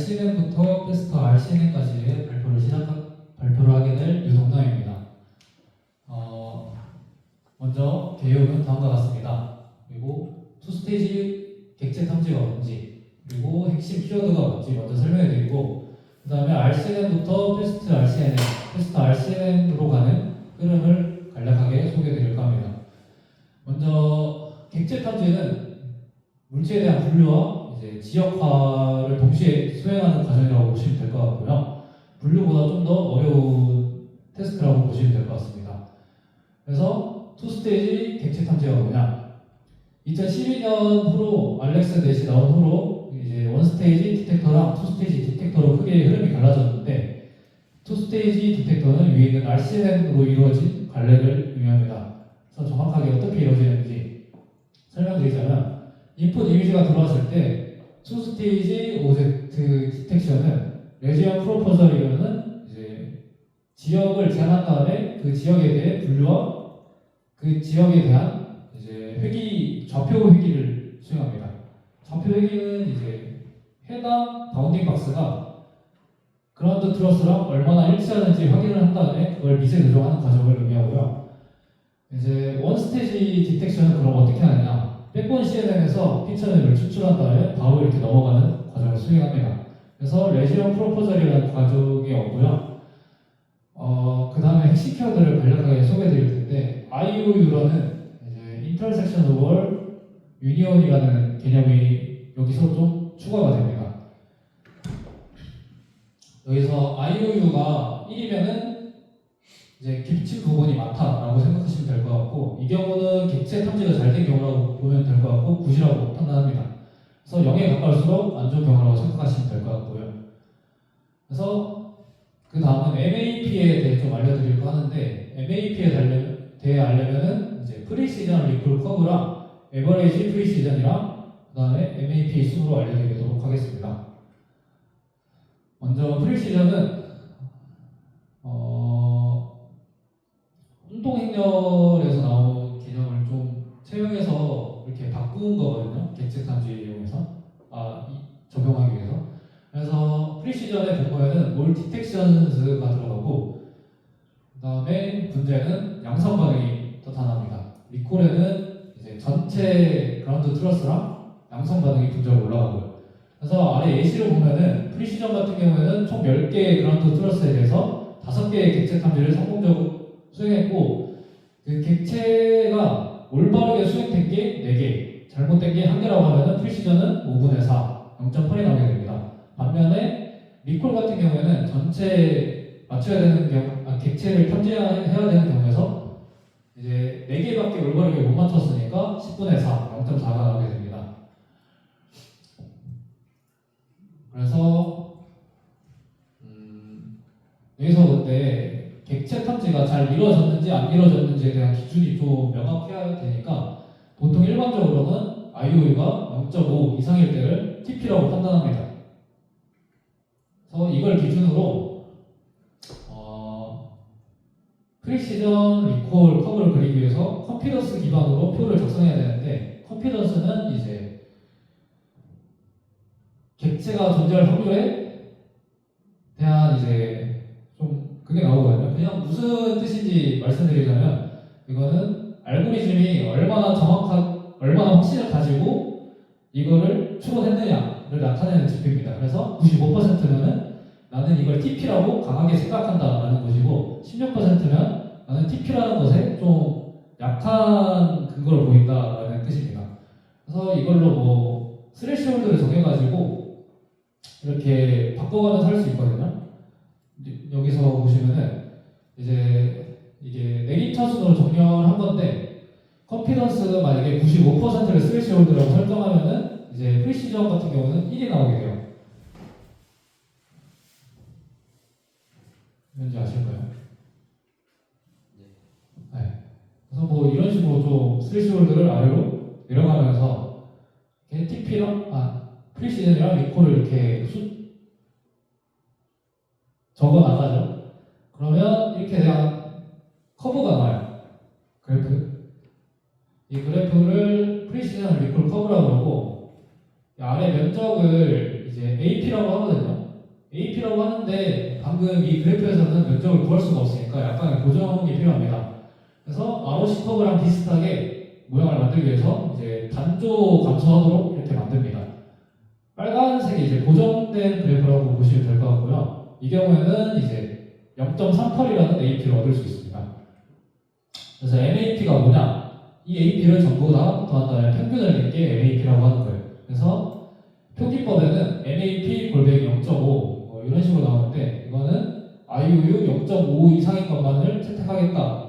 RCN부터 패스트 RCN까지의 발표를 하게 될 유동남입니다. 먼저 개요는 다음과 같습니다. 그리고 투스테이지 객체 탐지가 뭔지, 그리고 핵심 키워드가 뭔지 먼저 설명해드리고, 그 다음에 RCN부터 패스트 RCN으로 가는 흐름을 간략하게 소개해드릴까 합니다. 먼저 객체 탐지는 물체에 대한 분류와 이제 지역화를 동시에 수행하는 과정이라고 보시면 될 것 같고요. 분류보다 좀 더 어려운 테스트라고 보시면 될 것 같습니다. 그래서 투스테이지 객체 탐지가 뭐냐? 2012년으로 알렉스 넷이 나온 후로 이제 원스테이지 디텍터랑 투스테이지 디텍터로 크게 흐름이 갈라졌는데, 투스테이지 디텍터는 위에 있는 RCN으로 이루어진 관례를 의미합니다. 그래서 정확하게 어떻게 이루어지는지 설명드리자면, 인풋 이미지가 들어왔을 때 투스테이지 오브젝트 디텍션은 레지언 프로포절이라는 이제 지역을 제한한 다음에 그 지역에 대해 분류와 그 지역에 대한 이제 좌표 회귀를 수행합니다. 좌표 회귀는 이제 해당 바운딩 박스가 그라운드 트러스랑 얼마나 일치하는지 확인을 한 다음에 그걸 미세 조정하는 과정을 의미하고요. 이제 원 스테이지 디텍션은 그럼 어떻게 하느냐? 백본 CNN에서 피처맵을 추출한 다음에 바로 이렇게 넘어가는 과정을 수행합니다. 그래서 레지언 프로포절이라는 과정이 없고요. 그 다음에 핵심 키워드를 간략하게 소개해드릴 텐데, IOU라는 이제 인터섹션 오버 유니온이라는 개념이 여기서 좀 추가가 됩니다. 여기서 IOU가 1이면은 이제 겹친 부분이 많다라고 생각하시면 될 것 같고, 이 경우는 객체 탐지가 잘 된 경우라고 보면 될 것 같고 9이라고 판단합니다. 그래서 0에 가까울수록 안 좋은 경우라고 생각하시면 될 것 같고요. 그래서 그 다음은 MAP에 대해 좀 알려드릴까 하는데, MAP에 대해 알려면은 이제 프리시전 리콜 커브랑 에버리지 프리시전이랑 그 다음에 MAP 순으로 알려드리도록 하겠습니다. 먼저 프리시전은 운동행렬에서 나온 개념을 좀 채용해서 이렇게 바꾼 거거든요. 객체 탐지에 이용해서 적용하기 위해서. 그래서 프리시전의 본거에는 올 디텍션스가 들어가고, 그 다음에 분자에는 양성 반응이 나타납니다. 리콜에는 이제 전체 그라운드 트러스랑 양성 반응이 분자로 올라가고요. 그래서 아래 예시를 보면은 프리시전 같은 경우에는 총 10개의 그라운드 트러스에 대해서 5개의 객체 탐지를 성공적으로 수행했고, 그 객체가 올바르게 수행된 게 4개, 잘못된 게 1개라고 하면은 프리시전은 5분의 4, 0.8이 나오게 됩니다. 반면에 리콜 같은 경우에는 전체 맞춰야 되는 객체를 탐지해야 되는 경우에서 이제 4개밖에 올바르게 못 맞췄으니까 10분의 4, 0.4가 나오게 됩니다. 그래서 여기서 근데 객체 탐지가 잘 이루어졌는지 안 이루어졌는지에 대한 기준이 좀 명확해야 되니까, 보통 일반적으로는 IOU가 0.5 이상일 때를 TP라고 판단합니다. 그래서 이걸 기준으로 프리시전 리콜 커브를 그리기 위해서 컨피던스 기반으로 표를 작성해야 되는데, 컨피던스는 이제 객체가 존재할 확률에 대한 이제 좀 그게 나오거든요. 그냥 무슨 뜻인지 말씀드리자면, 이거는 알고리즘이 얼마나 확신을 가지고 이거를 추론했느냐를 나타내는 지표입니다. 그래서 95%면은 나는 이걸 TP라고 강하게 생각한다라는 것이고, 16%면 나는 TP라는 것에 좀 약한 근거를 보인다라는 뜻입니다. 그래서 이걸로 뭐 스레시홀드를 정해가지고 이렇게 바꿔가면서 할 수 있거든요. 여기서 보시면은 이제 이게 네리터 순으로 정렬한 건데, 컨피던스 만약에 95%를 스레시홀드라고 설정하면은 이제 프리시전 같은 경우는 1이 나오게 돼요. 왠지 아실까요? 네. 그래서 뭐 이런 식으로 좀 스레시홀드를 아래로 내려가면서 TP랑 프리시전이랑 리콜을 이렇게 적어 나가죠. 그러면 이렇게 대한 커브가 나와요. 그래프. 이 그래프를 프리시전 리콜 커브라고 그러고, 아래 면적을 이제 AP라고 하거든요. AP라고 하는데 방금 이 그래프에서는 면적을 구할 수가 없으니까 약간의 고정이 필요합니다. 그래서 ROC 커브랑 비슷하게 모양을 만들기 위해서 이제 단조 감소하도록 이렇게 만듭니다. 빨간색이 이제 고정된 그래프라고 보시면 될 것 같고요. 이 경우에는 이제 0.38이라는 AP를 얻을 수 있습니다. 그래서 MAP가 뭐냐? 이 AP를 전부 다 더한 다음에 평균을 낸 게 MAP라고 하는 거예요. 그래서 표기법에는 MAP 골뱅이 0.5 이런 식으로 나오는데 이거는 IOU 0.5 이상인 것만을 채택하겠다.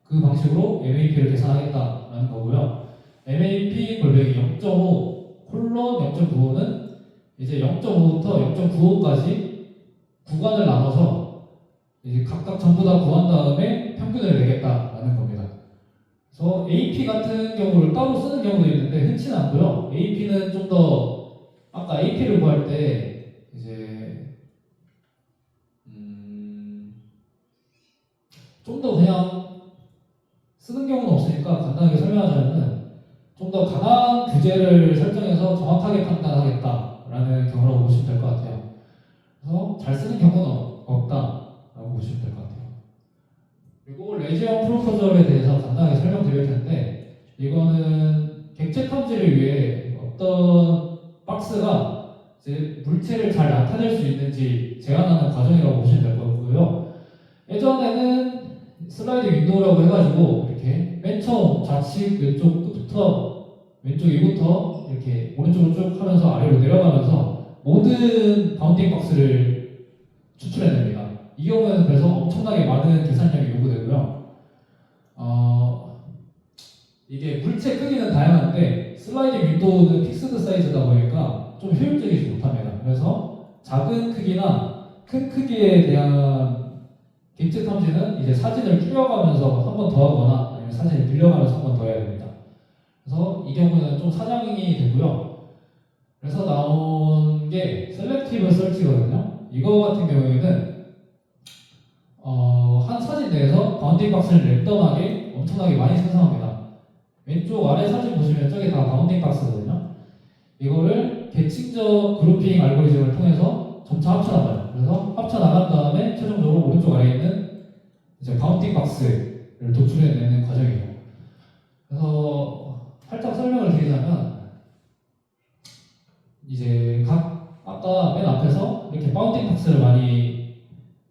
그 방식으로 MAP를 계산하겠다라는 거고요. MAP 골뱅이 0.5 콜론 0.95는 이제 0.5부터 0.95까지 구간을 나눠서 이제 각각 전부 다 구한 다음에 평균을 내겠다라는 겁니다. 그래서 AP 같은 경우를 따로 쓰는 경우도 있는데 흔치는 않고요. AP는 좀 더 아까 AP를 구할 때 이제 좀 더 그냥 쓰는 경우는 없으니까 간단하게 설명하자면은 좀 더 강한 규제를 설정해서 정확하게 판단하겠다라는 경우라고 보시면 될 것 같아요. 그래서 잘 쓰는 경우는 없다라고 보시면 될 것 같아요. 그리고 레지언 프로포절에 대해서 간단하게 설명드릴 텐데 이거는 객체 탐지를 위해 어떤 박스가 이제 물체를 잘 나타낼 수 있는지 제한하는 과정이라고 보시면 될 거고요. 예전에는 슬라이드 윈도우라고 해가지고 이렇게 맨 처음 좌측 왼쪽 끝부터 왼쪽 위부터 이렇게 오른쪽으로 쭉 하면서 아래로 내려가면서 모든 바운딩 박스를 추출해냅니다. 이 경우에는 그래서 엄청나게 많은 계산량이 요구되고요. 이게 물체 크기는 다양한데 슬라이딩 윈도우는 픽스드 사이즈다 보니까 좀 효율적이지 못합니다. 그래서 작은 크기나 큰 크기에 대한 객체 탐지는 이제 사진을 줄여가면서 한 번 더 하거나 아니면 사진을 늘려가면서 한 번 더 해야 됩니다. 그래서 이 경우는 좀 사장이 되고요. 그래서 나온 게 셀렉티브 설치거든요. 이거 같은 경우에는 한 사진 내에서 바운딩 박스를 랜덤하게 엄청나게 많이 생성합니다. 왼쪽 아래 사진 보시면 저게 다 바운딩 박스거든요. 이거를 계층적 그룹핑 알고리즘을 통해서 점차 합쳐나가요. 그래서 합쳐나간 다음에 최종적으로 오른쪽 아래에 있는 이제 바운딩 박스를 도출해내는 과정이에요. 그래서 살짝 설명을 드리자면 이제 아까 맨 앞에서 이렇게 바운딩 박스를 많이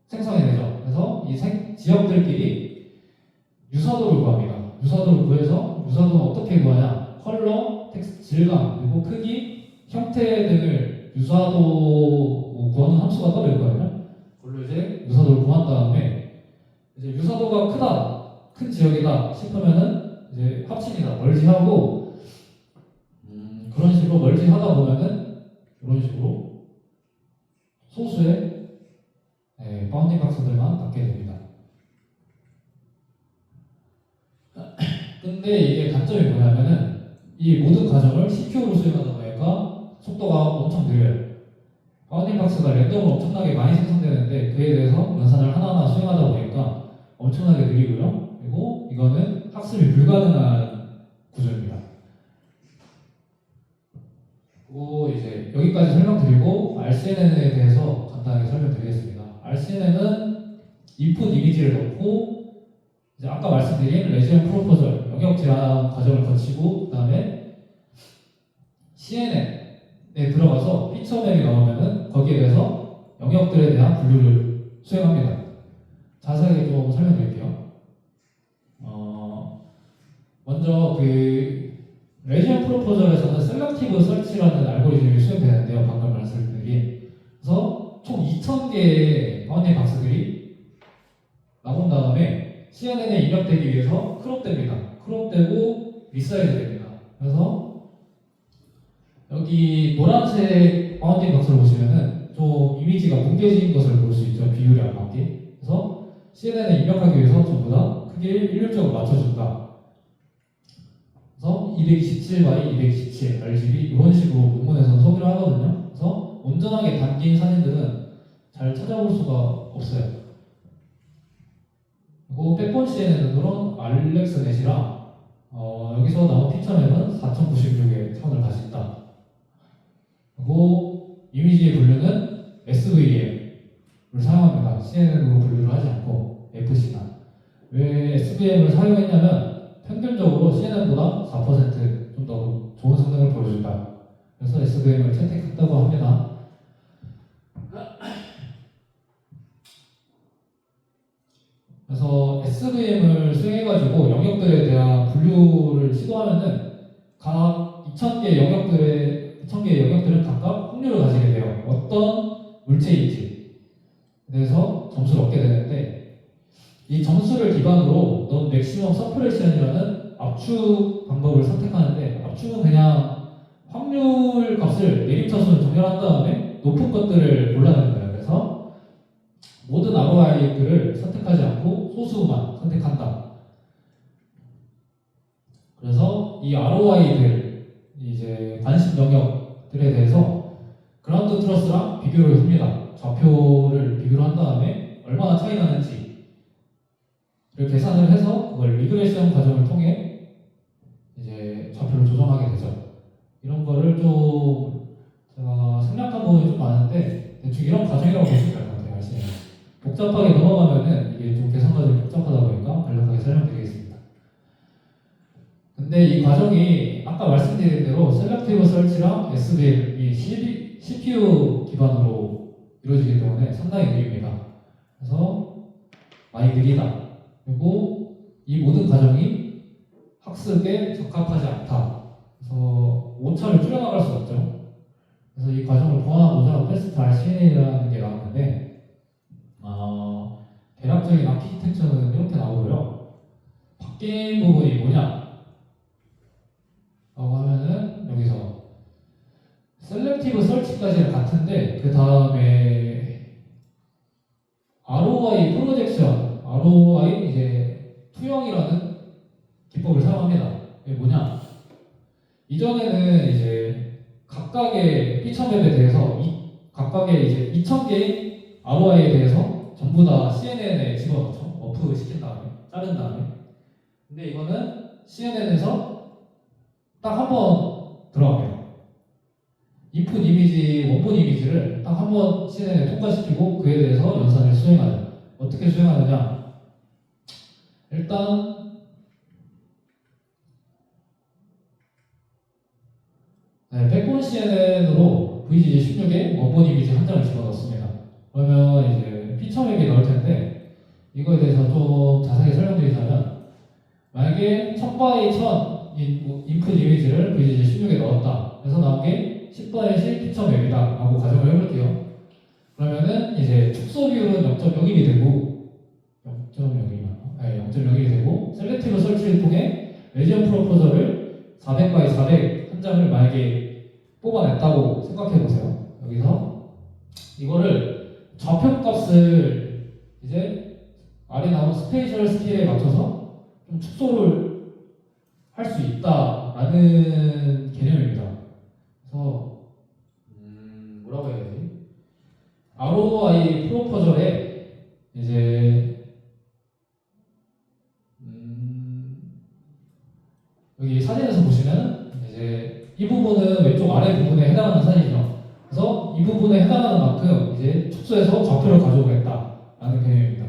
생성해내죠. 그래서 이 지역들끼리 유사도를 구합니다. 유사도를 구해서 유사도는 어떻게 구하냐? 컬러, 텍스트, 질감, 그리고 크기, 형태 등을 유사도 구하는 함수가 따로 있거든요. 그걸로 이제 유사도를 구한 다음에 이제 유사도가 크다, 큰 지역이다 싶으면은 이제 합칩니다. 멀지하고 그런 식으로 멀지하다 보면은 이런 식으로 소수의 바운딩 박스들만 받게 됩니다. 근데 이게 단점이 뭐냐면은 이 모든 과정을 CPU로 수행하다 보니까 속도가 엄청 느려요. 바운딩 박스가 랜덤으로 엄청나게 많이 생성되는데 그에 대해서 연산을 하나하나 수행하다 보니까 엄청나게 느리고요. 그리고 이거는 학습이 불가능한 구조입니다. 그리고 이제 여기까지 설명드리고 RCNN에 대해서 간단하게 설명드리겠습니다. RCNN은 input 이미지를 넣고 이제 아까 말씀드린 레지언 프로포절 영역 제한 과정을 거치고 그 다음에 CNN에 들어가서 피처맵이 나오면은 거기에 대해서 영역들에 대한 분류를 수행합니다. 자세하게 좀 설명드릴게요. 먼저 그 레지언 프로포절에서는 셀렉티브 설치라는 알고리즘이 수행되는데요. 방금 말씀드린. 그래서 총 2000개의 바운딩 박스들이 나온 다음에 CNN에 입력되기 위해서 크롭됩니다. 크롭되고 리사이즈 됩니다. 그래서 여기 노란색 바운딩 박스를 보시면은 좀 이미지가 뭉개진 것을 볼 수 있죠. 비율이 안 맞게. 그래서 CNN에 입력하기 위해서 전부 다 크기를 일률적으로 맞춰준다. 그래서 227 x 227 RGB 이런 식으로 논문에서는 소개를 하거든요. 그래서 온전하게 담긴 사진들은 잘 찾아볼 수가 없어요. 그리고 백본 CNN으로는 알렉스넷이랑 여기서 나온 피처맵은 4096의 차원을 가진다. 그리고 이미지의 분류는 SVM을 사용합니다. CNN으로 분류를 하지 않고 FC나. 왜 SVM을 사용했냐면 평균적으로 CNN보다 4% 좀 더 좋은 성능을 보여준다. 그래서 SVM을 채택했다고 합니다. 그래서 SVM을 수행해가지고 영역들에 대한 분류를 시도하면은 각 2000개 영역들은 각각 확률을 가지게 돼요. 어떤 물체인지 그래서 점수를 얻게 되는데 이 점수를 기반으로 넌 맥시멈 서퍼레이션이라는 압축 방법을 선택하는데 압축은 그냥 확률 값을 내림차순을 정렬한 다음에 높은 것들을 골라내는 거예요. 그래서 모든 ROI들을 선택하지 않고 소수만 선택한다. 그래서 이 ROI들 이제 관심 영역들에 대해서 그라운드 트러스랑 비교를 합니다. 좌표를 비교를 한 다음에 얼마나 차이 나는지를 계산을 해서 그걸 리그레션 과정을 통해 이제 좌표를 조정하게 되죠. 이런 거를 좀 제가 생략한 부분이 좀 많은데 대충 이런 과정이라고 보시면 될 것 같아요. 아시나요? 복잡하게 넘어가면은 이게 좀 계산 과정이 복잡하다 보니까 간략하게 설명드리겠습니다. 근데 이 과정이 아까 말씀드린 대로 셀렉티브 설치랑 SVM이 CPU 기반으로 이루어지기 때문에 상당히 느립니다. 그래서 많이 느리다. 그리고 이 모든 과정이 학습에 적합하지 않다. 그래서 오차를 줄여나갈 수 없죠. 그래서 이 과정을 보완하고자 패스트 RCN이라는 게 나왔는데 대략적인 아키텍처는 이렇게 나오고요. 바뀐 부분이 뭐냐? 라고 하면은 여기서 셀렉티브 설치까지는 같은데 그 다음에 ROI 프로젝션, ROI 이제 투영이라는 기법을 사용합니다. 이게 뭐냐? 이전에는 이제 각각의 피처맵에 대해서 각각의 이제 2000개의 ROI에 대해서 전부 다 CNN에 집어넣죠. 어프 시킨 다음에 자른 다음에. 근데 이거는 CNN에서 딱 한 번 들어갑니다. 인풋 이미지, 원본 이미지를 딱 한 번 CNN에 통과시키고 그에 대해서 연산을 수행하죠. 어떻게 수행하느냐? 일단 백본 CNN으로 VGG16에 원본 이미지 한 장을 집어넣습니다. 그러면 이제 피처맵이 나올 텐데 이거에 대해서 좀 자세하게 설명드리자면 만약에 1000x1000 인풋 이미지를 VGG16에 넣었다. 그래서 나온 게 10x10 피처맵이다 라고 가정을 해볼게요. 그러면은 이제 축소 비율은 0.01이 되고 0.01이 되고 셀렉티브 설치를 통해 레지언 프로포저를 400x400 한 장을 만약에 뽑아냈다고 생각해보세요. 여기서 이거를 좌표값을 이제 아래 나온 스페이셜 스케일에 맞춰서 좀 축소를 할 수 있다라는 개념입니다. 그래서 뭐라고 해야 되지? ROI 프로포절에 이제 여기 사진에서 보시면 이제 이 부분은 왼쪽 아래 부분에 해당하는 사진이죠. 그래서 이 부분에 해당하는 만큼 이제 축소해서 좌표를 가져오겠다라는 개념입니다.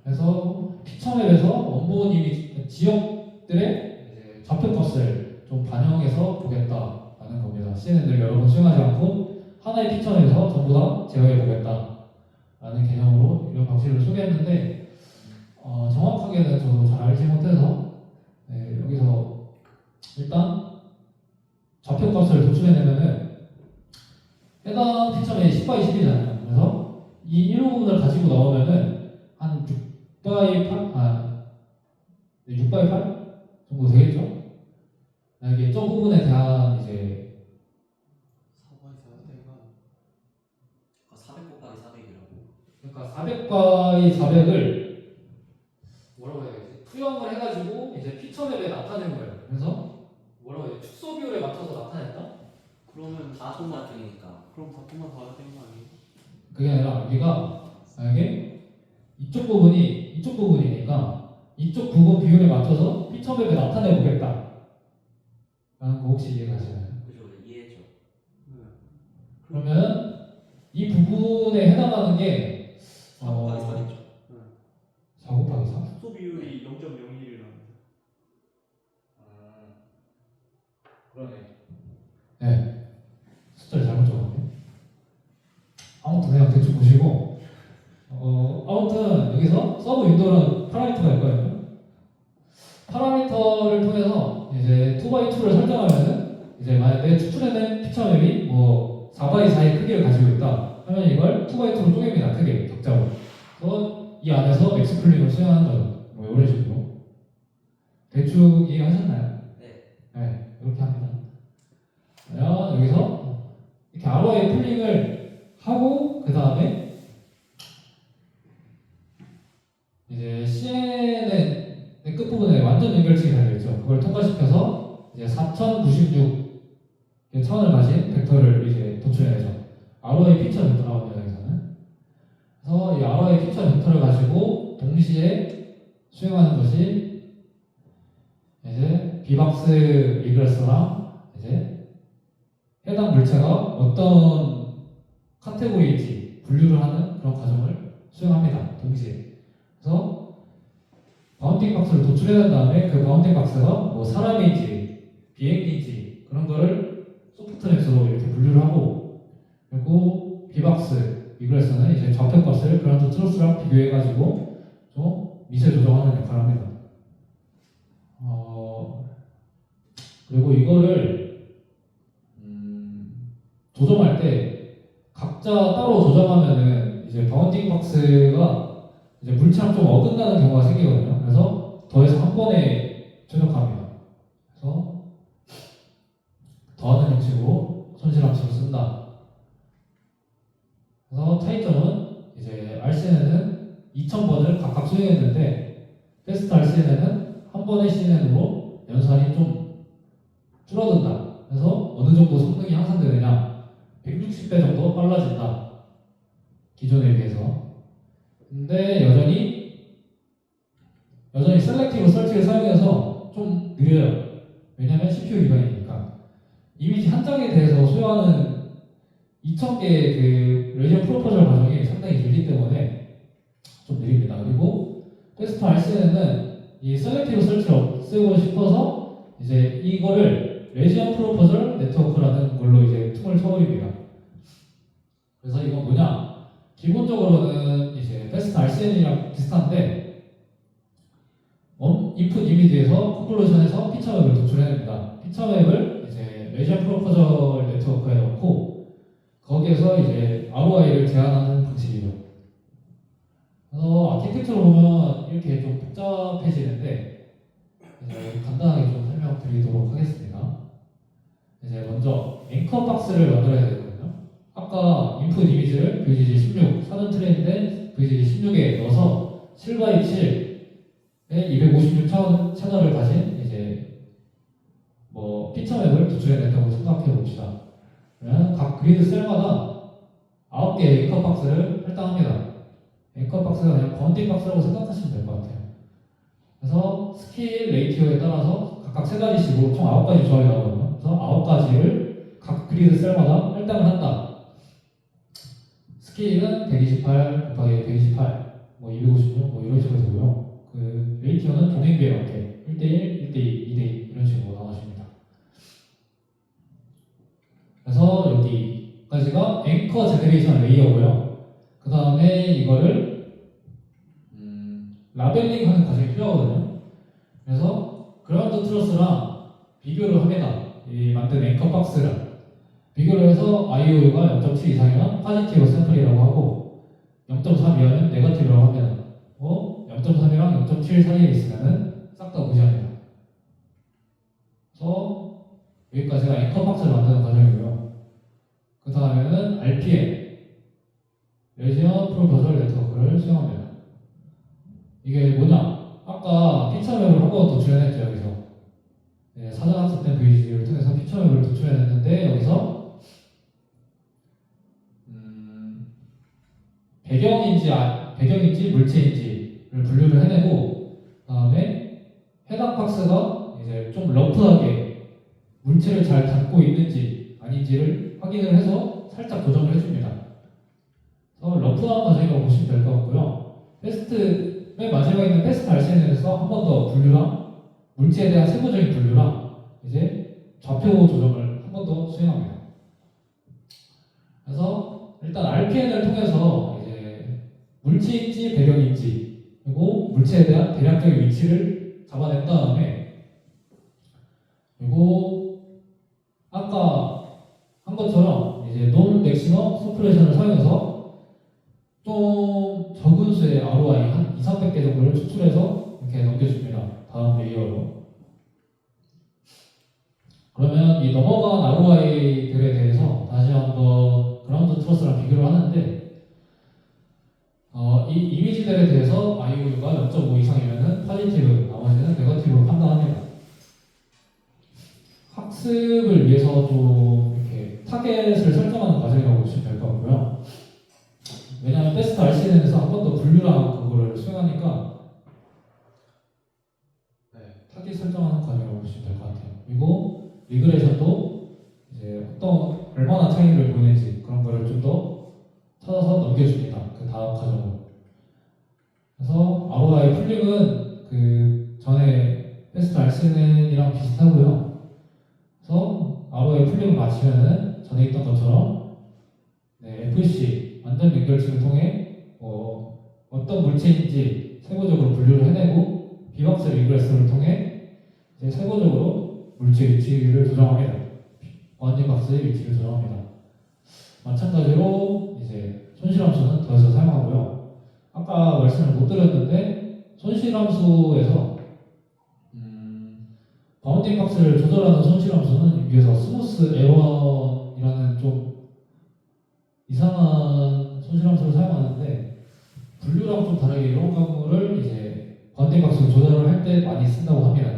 그래서 피처맵에서 원본 이미지 지역들의 이제 좌표값을 좀 반영해서 보겠다라는 겁니다. CNN을 여러 번 수행하지 않고 하나의 피처맵에서 전부 다 제어해 보겠다라는 개념으로 이런 방식을 소개했는데 정확하게는 저도 잘 알지 못해서 여기서 일단 좌표값을 도출해내면은 해당 피처맵이 10x10이잖아요. 그래서 이 일부분을 가지고 나오면은 한 6x8 정도 되겠죠? 이게 저 부분에 대한 이제 400 곱하기 400이라고. 그러니까 400x400을 뭐라고 해야 되지? 투영을 해가지고 이제 피처맵에 나타낸 거예요. 그래서 뭐라고 해야 되지? 축소 비율에 맞춰서 나타냈다? 그러면 다 똑같으니까. 그럼 바꾸만 더 해야 되는 거 아니에요? 그게 아니라 여기가 만약에 이쪽 부분이니까 이쪽 부분 비율에 맞춰서 피처맵에 나타내 보겠다 라는 거 혹시 이해가시나요? 그죠? 이해했죠. 이 부분에 해당하는 게 4 곱하기 4겠죠. 4 곱하기 4? 축소 비율이 0.01이라면서. 그러네. 네. 숫자를 잘못 적었네. 아무튼 그냥 대충 보시고 아무튼 여기서 서브 윈도우는 파라미터가 있거든요. 파라미터를 통해서 이제 2x2를 설정하면은 이제 만약에 추출해낸 피처 맵이 뭐 4x4의 크기를 가지고 있다 하면 이걸 2x2로 쪼갭니다. 크게 격자로. 그래서 이 안에서 맥스 쿨링을 수행하는 거죠. 뭐 이런 식으로. 대충 이해하셨나요? 네. 네, 이렇게 합니다. 그러면 여기서 이렇게 ROI 풀링을 하고 그 다음에 이제 CNN의 끝부분에 완전 연결층이 달려있죠. 그걸 통과시켜서 이제 4096 차원을 가진 벡터를 이제 도출해내죠. ROI 피처 벡터라고 합니다. 여기서는. 그래서 이 ROI 피처 벡터를 가지고 동시에 수행하는 것이 이제 비박스 리그레서랑 이제 해당 물체가 어떤 카테고리인지 분류를 하는 그런 과정을 수행합니다. 동시에. 그래서 바운딩 박스를 도출해낸 다음에 그 바운딩 박스가 뭐 사람인지 비행기인지 그런 거를 소프트넷으로 이렇게 분류를 하고 그리고 비박스 리그레서는 이제 좌표값을 그라운드 트루스랑 비교해가지고 좀 미세 조정하는 역할을 합니다. 그리고 이거를 조정할 때 각자 따로 조정하면은 이제 바운딩 박스가 이제 물체랑 좀 어긋나는 경우가 생기거든요. 그래서 더해서 한 번에 최적화합니다. 그래서 더하는 형식으로 손실함수를 쓴다. 그래서 차이점은 이제 RCNN은 2000번을 각각 수행했는데 베스트 RCNN은 한 번의 CNN으로 연산이 좀 줄어든다. 그래서 어느 정도 성능이 향상되느냐 160배 정도 빨라진다. 기존에 비해서. 근데 여전히 셀렉티브 설치를 사용해서 좀 느려요. 왜냐면 CPU 기반이니까. 이미지 한 장에 대해서 소요하는 2000개의 그 레지언 프로포절 과정이 상당히 길기 때문에 좀 느립니다. 그리고 베스트 RCN은 이 셀렉티브 설치를 쓰고 싶어서 이제 이거를 레지언 프로포절 네트워크라는 걸로 이제 tum을 쳐버립니다. 그래서 이건 뭐냐? 기본적으로는 이제 베스트 RCN이랑 비슷한데 인풋 이미지에서 컨클루션에서 피처 맵을 도출해냅니다. 피처 맵을 이제 레지언 프로포절 네트워크에 넣고 거기에서 이제 ROI를 제한하는 방식이죠. 그래서 아키텍처로 보면 이렇게 좀 복잡해지는데 이제 간단하게 좀 설명드리도록 하겠습니다. 이제 먼저 앵커 박스를 만들어야 되거든요. 아까 인풋 이미지를 VGG 16 사전 트레이인데 VGG 16에 넣어서 7x7의 256 채널을 가진 이제 뭐 피처 맵을 도출해냈다고 생각해 봅시다. 그러면 각 그리드 셀마다 9개의 앵커 박스를 할당합니다. 앵커 박스가 그냥 바운딩 박스라고 생각하시면 될 것 같아요. 그래서 스킬 레이티오에 따라서 각각 3가지씩으로 총 9가지 조합이 나오거든요. 그래서 9가지를 각 그리드 셀마다 할당을 한다. 스케일은 128 곱하기 128, 뭐 256, 뭐 이런 식으로 되고요. 그 레이티오는 동행비에 맞게 1대1, 1대2, 2대2 이런 식으로 나눠집니다. 그래서 여기까지가 앵커 제너레이션 레이어고요. 그 다음에 이거를 라벨링 하는 과정이 필요하거든요. 그래서 그라운드 트러스랑 비교를 합니다. 이 만든 앵커 박스랑 비교를 해서 IOU가 0.7 이상이면 파지티브 샘플이라고 하고 0.3 이하면 네거티브라고 합니다. 0.3이랑 0.7 사이에 있으면 싹 다 무시합니다. 그래서 여기까지가 앵커 박스를 만드는 과정이고요. 그 다음에는 RPM 레지언 프로포절 네트워크를 수행합니다. 이게 뭐냐? 아까 피처 맵을 한 번 도출해냈죠. 여기서 네, 사전 학습된 VG를 통해서 피처 맵을 도출해냈는데 여기서 배경인지 물체인지를 분류를 해내고 그다음에 해당 박스가 이제 좀 러프하게 물체를 잘 담고 있는지 아닌지를 확인을 해서 살짝 조정을 해줍니다. 러프한 과정이라고 보시면 될 것 같고요. 맨 마지막에 있는 베스트 RCN에서 한 번 더 분류랑 물체에 대한 세부적인 분류랑 이제 좌표 조정을 한 번 더 수행합니다. 그래서 일단 RPN을 통해서 이제 물체인지 배경인지 그리고 물체에 대한 대략적인 위치를 잡아낸 다음에 그리고 아까 한 것처럼 이제 논 맥시멈 서플레이션을 사용해서 좀 적은 수의 ROI 한 2, 300개 정도를 추출해서 이렇게 넘겨줍니다. 다음 레이어로. 그러면 이 넘어간 ROI들에 대해서 다시 한번 그라운드 트러스랑 비교를 하는데 이 이미지들에 대해서 IOU가 0.5 이상이면 포지티브, 나머지는 네거티브로 판단합니다. 학습을 위해서 좀 이렇게 타겟을 설정하는 과정이라고 보시면 될 것 같고요. 왜냐하면 베스트 RCN에서 한 번 더 분류랑 그거를 수행하니까 타겟 설정하는 과정이라고 보시면 될 것 같아요. 그리고 리그레이션도 이제 얼마나 차이를 보이는지 그런 거를 좀 더 찾아서 넘겨줍니다. 그 다음 과정으로. 그래서 ROI 풀링은 그 전에 베스트 RCN이랑 비슷하고요. 그래서 ROI 풀링을 마치면은 전에 있던 것처럼 FC 완전 연결층을 통해 어떤 물체인지 세부적으로 분류를 해내고 비박스 리그레스를 통해 이제 세부적으로 물체 위치를 조정합니다. 바운딩 박스의 위치를 조정합니다. 마찬가지로 이제 손실함수는 더해서 사용하고요. 아까 말씀을 못 드렸는데 손실함수에서 바운딩 박스를 조절하는 손실함수는 위에서 스무스 에런이라는 좀 이상한 손실함수를 사용하는데 분류랑 좀 다르게 이런 경우를 이제 바운딩 박스를 조절을 할 때 많이 쓴다고 합니다.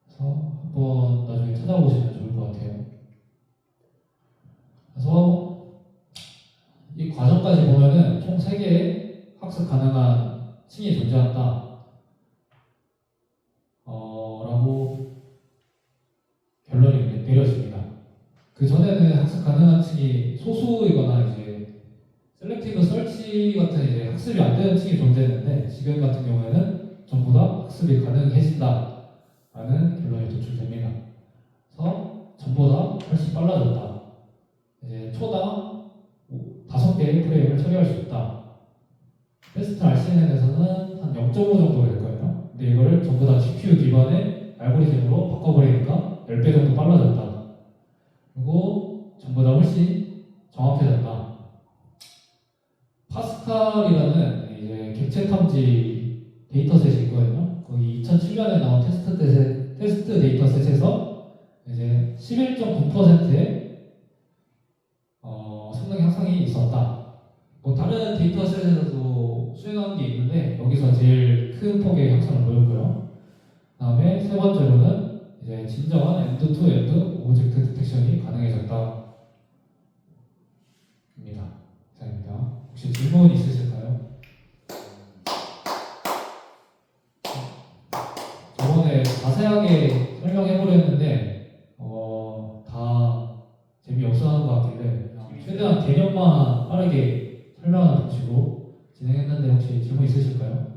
그래서 한번 나중에 찾아보시면 좋을 것 같아요. 그래서 이 과정까지 보면은 총 3개의 학습 가능한 층이 존재한다. 라고 결론이 내려집니다. 그 전에는 학습 가능한 층이 소수이거나 이제 셀렉티브 설치 같은 이제 학습이 안 되는 층이 존재했는데 지금 같은 경우에는 전부 다 학습이 가능해진다라는 결론이 도출됩니다. 그래서 전보다 훨씬 빨라졌다. 이제 초당 5개의 프레임을 처리할 수 있다. 베스트 RCN에서는 한 0.5 정도 될 거예요. 근데 이거를 전부 다 GPU 기반의 알고리즘으로 바꿔버리니까 10배 정도 빨라졌다. 그리고 전부 다 훨씬 정확해졌다. 파스칼이라는 이제 객체 탐지 데이터셋이 있거든요. 거기 2007년에 나온 테스트 데이터셋에서 이제 11.9%의 성능 향상이 있었다. 뭐 다른 데이터셋에서도 수행한 게 있는데 여기서 제일 큰 폭의 향상을 보였고요. 그다음에 세 번째로는 이제 진정한 엔드-투-엔드 오브젝트 디텍션이 가능해졌다. 입니다. 이상입니다. 혹시 질문 있으실까요? 저번에 자세하게 설명해보려 했는데 다 재미없어 하는 것 같길래 최대한 개념만 빠르게 설명하는 방식으로 진행했는데 혹시 질문 있으실까요?